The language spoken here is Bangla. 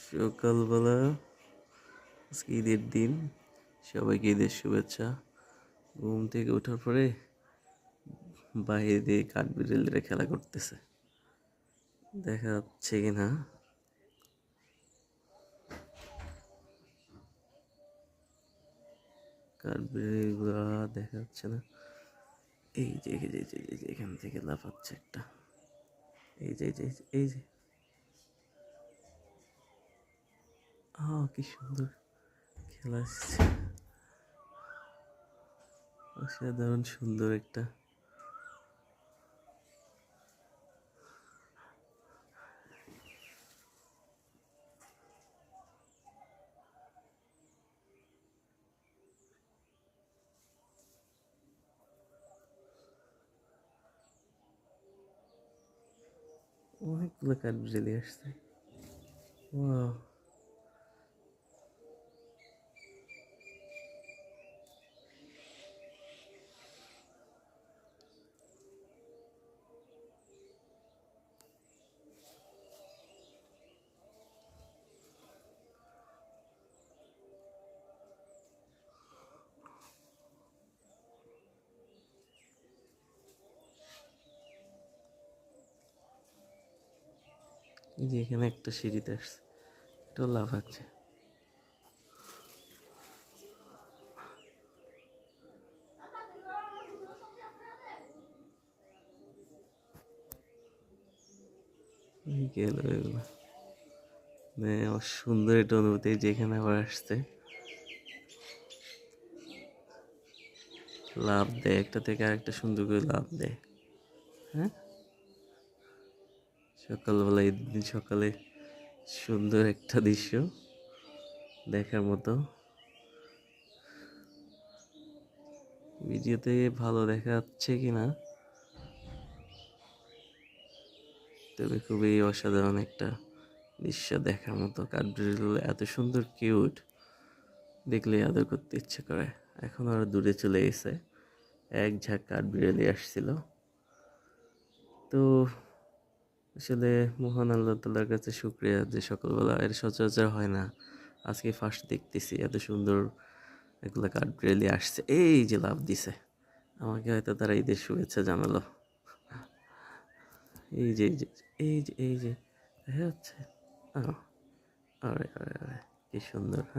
সকালবেলা আজকে ঈদের দিন, সবাইকে ঈদের শুভেচ্ছা। ঘুম থেকে ওঠার পরে বাইরে দিয়ে কাঠবিড়ালিরা খেলা করতেছে, দেখা যাচ্ছে কিনা। কাঠবিড়ালিগুলা দেখা যাচ্ছে না। এই যে এখান থেকে লাফাচ্ছে একটা। এই যে এই যে কি সুন্দর খেলা আসছে, অসাধারণ সুন্দর একটা। অনেকগুলো কাঠবিড়ালি আসছে। ওয়াও, এই যে এখানে একটা সিঁড়িতে আসছে, এটা লাফাচ্ছে। গেল এগুলো, মানে সুন্দর একটা অনুভূতি। যেখানে আবার আসছে, লাভ দেয় একটা থেকে আরেকটা, সুন্দর করে লাভ দেয়। হ্যাঁ, সকালবেলা ঈদের দিন সকালে সুন্দর একটা দৃশ্য দেখার মতো। ভিডিওতে ভালো দেখা যাচ্ছে কিনা, তবে খুবই অসাধারণ একটা দৃশ্য দেখার মতো। কাঠবিড়ালিগুলো এত সুন্দর, কিউট, দেখলে আদর করতে ইচ্ছে করে। এখন আরো দূরে চলে গেছে, এক ঝাঁক কাঠবিড়ালি আসছিল। তো আসলে মহান আল্লাহ তাআলার কাছে শুকরিয়া যে সকালবেলা এর সচরাচর হয় না, আজকে ফার্স্ট দেখতেছি এত সুন্দর এগুলা কাঠবিড়ালি আসছে। এই যে লাফ দিছে, আমাকে হয়তো তারা ঈদের শুভেচ্ছা জানালো। এই যে দেখা যাচ্ছে। আরে আরে আরে, কি সুন্দর! হ্যাঁ।